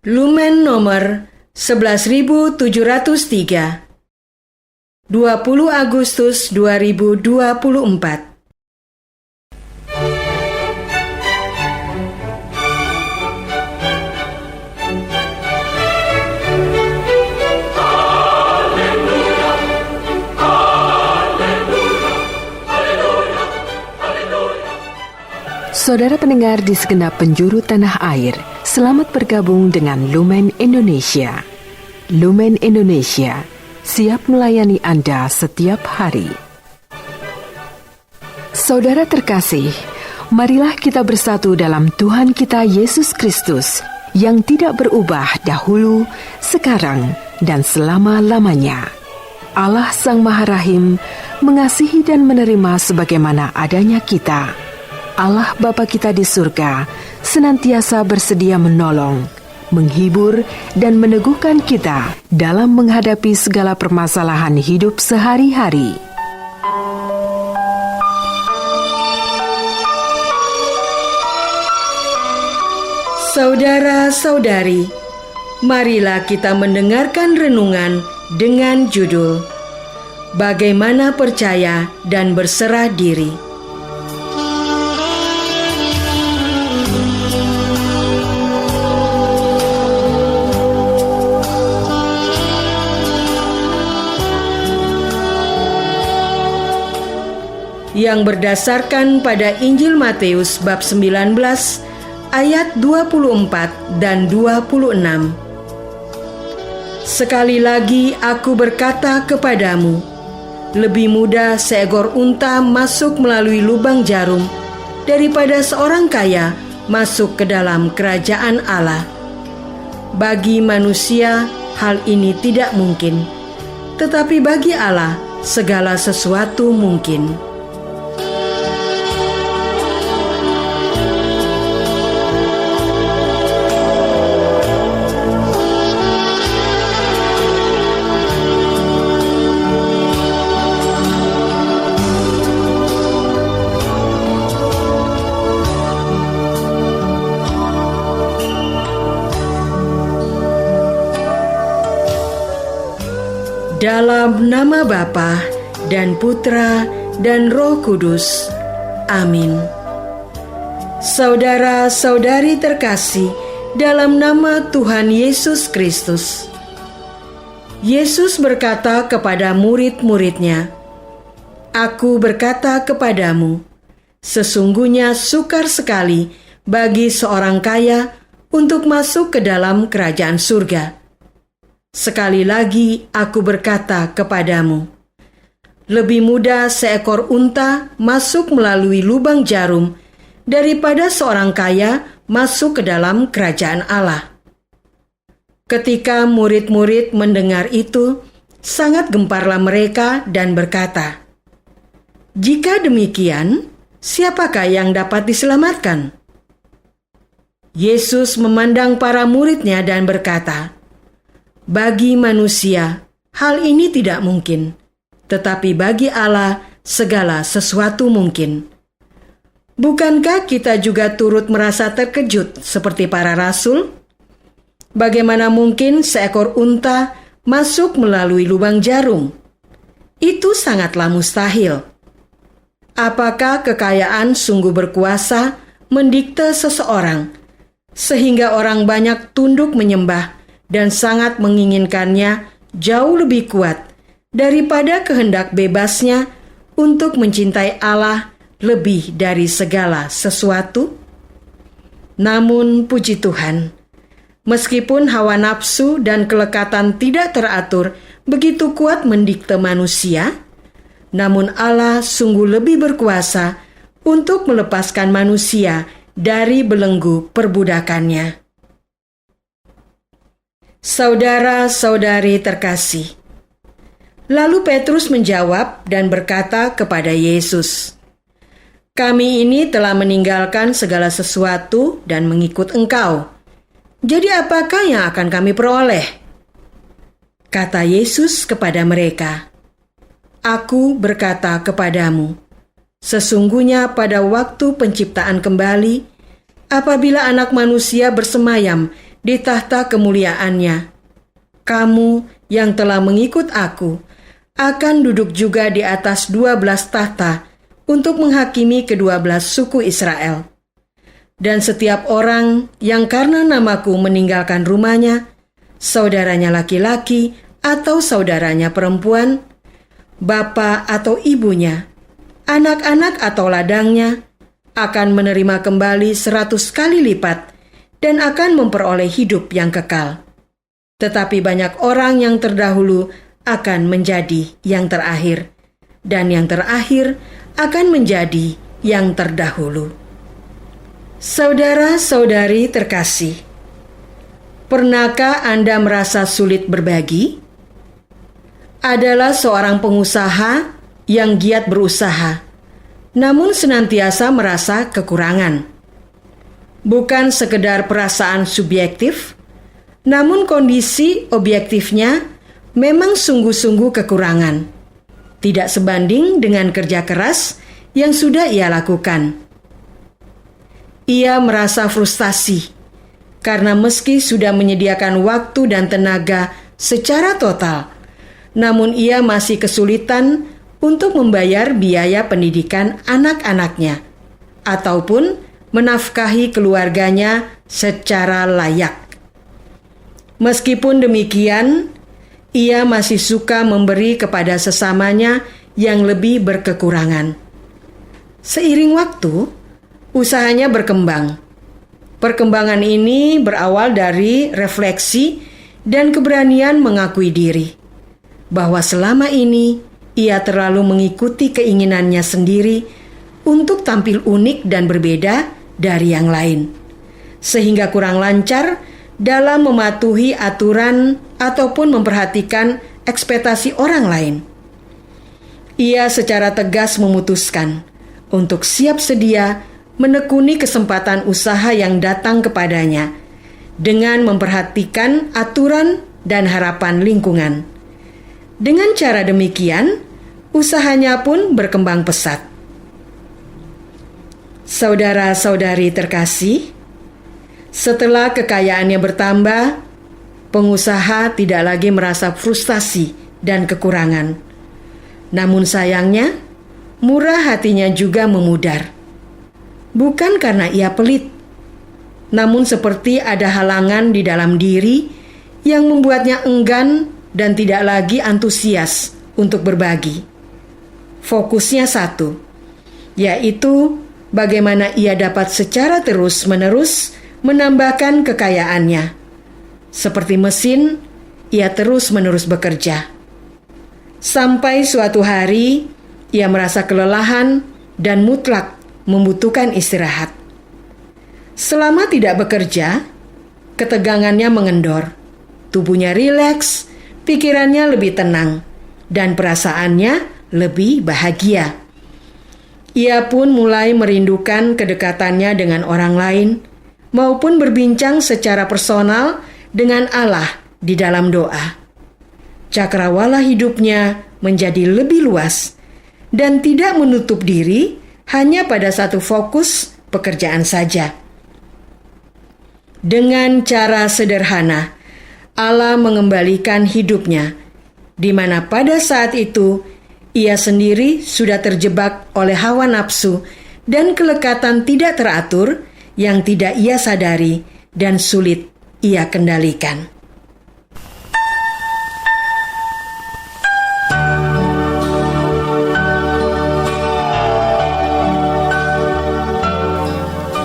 Lumen nomor 11703, 20 Agustus 2024. Saudara pendengar di segenap penjuru tanah air, selamat bergabung dengan Lumen Indonesia. Lumen Indonesia, siap melayani Anda setiap hari. Saudara terkasih, marilah kita bersatu dalam Tuhan kita Yesus Kristus yang tidak berubah dahulu, sekarang, dan selama-lamanya. Allah Sang Maha Rahim mengasihi dan menerima sebagaimana adanya kita. Allah Bapa kita di surga senantiasa bersedia menolong, menghibur, dan meneguhkan kita dalam menghadapi segala permasalahan hidup sehari-hari. Saudara-saudari, marilah kita mendengarkan renungan dengan judul Bagaimana Percaya dan Berserah Diri. Yang berdasarkan pada Injil Matius bab 19 ayat 24 dan 26. Sekali lagi aku berkata kepadamu, lebih mudah seekor unta masuk melalui lubang jarum daripada seorang kaya masuk ke dalam kerajaan Allah. Bagi manusia hal ini tidak mungkin, tetapi bagi Allah segala sesuatu mungkin. Dalam nama Bapa dan Putra dan Roh Kudus. Amin. Saudara-saudari terkasih dalam nama Tuhan Yesus Kristus. Yesus berkata kepada murid-muridnya, "Aku berkata kepadamu, sesungguhnya sukar sekali bagi seorang kaya untuk masuk ke dalam kerajaan surga. Sekali lagi aku berkata kepadamu, lebih mudah seekor unta masuk melalui lubang jarum daripada seorang kaya masuk ke dalam kerajaan Allah." Ketika murid-murid mendengar itu, sangat gemparlah mereka dan berkata, "Jika demikian, siapakah yang dapat diselamatkan?" Yesus memandang para murid-Nya dan berkata, "Bagi manusia, hal ini tidak mungkin, tetapi bagi Allah segala sesuatu mungkin." Bukankah kita juga turut merasa terkejut seperti para rasul? Bagaimana mungkin seekor unta masuk melalui lubang jarum? Itu sangatlah mustahil. Apakah kekayaan sungguh berkuasa mendikte seseorang, sehingga orang banyak tunduk menyembah dan sangat menginginkannya jauh lebih kuat daripada kehendak bebasnya untuk mencintai Allah lebih dari segala sesuatu? Namun puji Tuhan, meskipun hawa nafsu dan kelekatan tidak teratur begitu kuat mendikte manusia, namun Allah sungguh lebih berkuasa untuk melepaskan manusia dari belenggu perbudakannya. Saudara-saudari terkasih, lalu Petrus menjawab dan berkata kepada Yesus, "Kami ini telah meninggalkan segala sesuatu dan mengikut Engkau. Jadi apakah yang akan kami peroleh?" Kata Yesus kepada mereka, "Aku berkata kepadamu, sesungguhnya pada waktu penciptaan kembali, apabila Anak Manusia bersemayam di tahta kemuliaannya. Kamu yang telah mengikut aku akan duduk juga di atas 12 tahta untuk menghakimi ke-12 suku Israel. Dan setiap orang yang karena namaku meninggalkan rumahnya, saudaranya laki-laki atau saudaranya perempuan, bapa atau ibunya, anak-anak atau ladangnya, akan menerima kembali 100 kali lipat dan akan memperoleh hidup yang kekal. Tetapi banyak orang yang terdahulu akan menjadi yang terakhir, dan yang terakhir akan menjadi yang terdahulu. Saudara-saudari terkasih, pernahkah Anda merasa sulit berbagi? Adalah seorang pengusaha yang giat berusaha, namun senantiasa merasa kekurangan. Bukan sekedar perasaan subjektif, namun kondisi objektifnya memang sungguh-sungguh kekurangan, tidak sebanding dengan kerja keras yang sudah ia lakukan. Ia merasa frustasi karena meski sudah menyediakan waktu dan tenaga secara total, namun ia masih kesulitan untuk membayar biaya pendidikan anak-anaknya ataupun menafkahi keluarganya secara layak. Meskipun demikian, ia masih suka memberi kepada sesamanya yang lebih berkekurangan. Seiring waktu, usahanya berkembang. Perkembangan ini berawal dari refleksi dan keberanian mengakui diri bahwa selama ini ia terlalu mengikuti keinginannya sendiri untuk tampil unik dan berbeda dari yang lain, sehingga kurang lancar dalam mematuhi aturan ataupun memperhatikan ekspektasi orang lain. Ia secara tegas memutuskan untuk siap sedia menekuni kesempatan usaha yang datang kepadanya dengan memperhatikan aturan dan harapan lingkungan. Dengan cara demikian, usahanya pun berkembang pesat. Saudara-saudari terkasih, setelah kekayaannya bertambah, pengusaha tidak lagi merasa frustasi dan kekurangan. Namun sayangnya, murah hatinya juga memudar. Bukan karena ia pelit, namun seperti ada halangan di dalam diri yang membuatnya enggan dan tidak lagi antusias untuk berbagi. Fokusnya satu, yaitu bagaimana ia dapat secara terus-menerus menambahkan kekayaannya. Seperti mesin, ia terus-menerus bekerja. Sampai suatu hari, ia merasa kelelahan dan mutlak membutuhkan istirahat. Selama tidak bekerja, ketegangannya mengendor, tubuhnya rileks, pikirannya lebih tenang, dan perasaannya lebih bahagia. Ia pun mulai merindukan kedekatannya dengan orang lain, maupun berbincang secara personal dengan Allah di dalam doa. Cakrawala hidupnya menjadi lebih luas dan tidak menutup diri hanya pada satu fokus pekerjaan saja. Dengan cara sederhana, Allah mengembalikan hidupnya, di mana pada saat itu ia sendiri sudah terjebak oleh hawa nafsu dan kelekatan tidak teratur yang tidak ia sadari dan sulit ia kendalikan.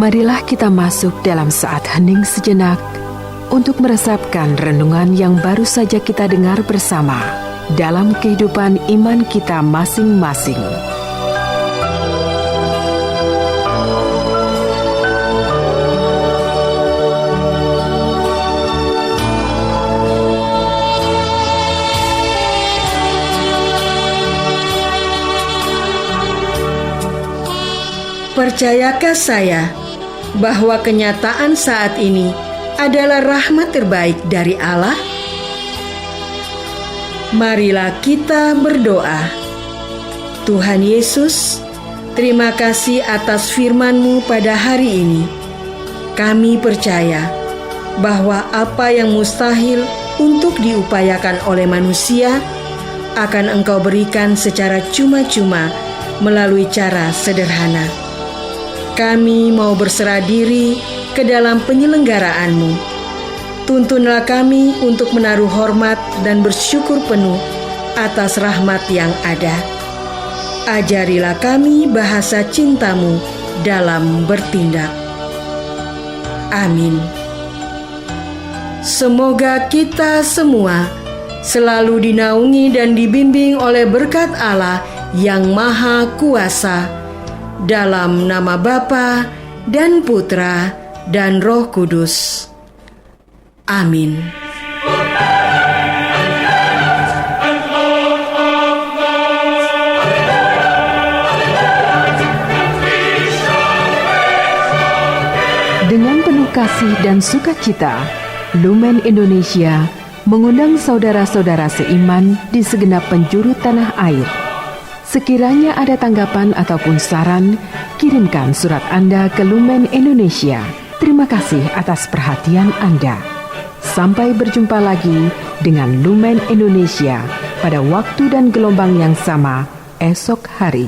Marilah kita masuk dalam saat hening sejenak untuk meresapkan renungan yang baru saja kita dengar bersama dalam kehidupan iman kita masing-masing. Percayakah saya bahwa kenyataan saat ini adalah rahmat terbaik dari Allah? Marilah kita berdoa. Tuhan Yesus, terima kasih atas firman-Mu pada hari ini. Kami percaya bahwa apa yang mustahil untuk diupayakan oleh manusia akan Engkau berikan secara cuma-cuma melalui cara sederhana. Kami mau berserah diri ke dalam penyelenggaraanmu. Tuntunlah kami untuk menaruh hormat dan bersyukur penuh atas rahmat yang ada. Ajarilah kami bahasa cintamu dalam bertindak. Amin. Semoga kita semua selalu dinaungi dan dibimbing oleh berkat Allah yang Maha Kuasa, dalam nama Bapa dan Putra dan Roh Kudus. Amin. Dengan penuh kasih dan sukacita, Lumen Indonesia mengundang saudara-saudara seiman di segenap penjuru tanah air. Sekiranya ada tanggapan ataupun saran, kirimkan surat Anda ke Lumen Indonesia. Terima kasih atas perhatian Anda. Sampai berjumpa lagi dengan Lumen Indonesia pada waktu dan gelombang yang sama esok hari.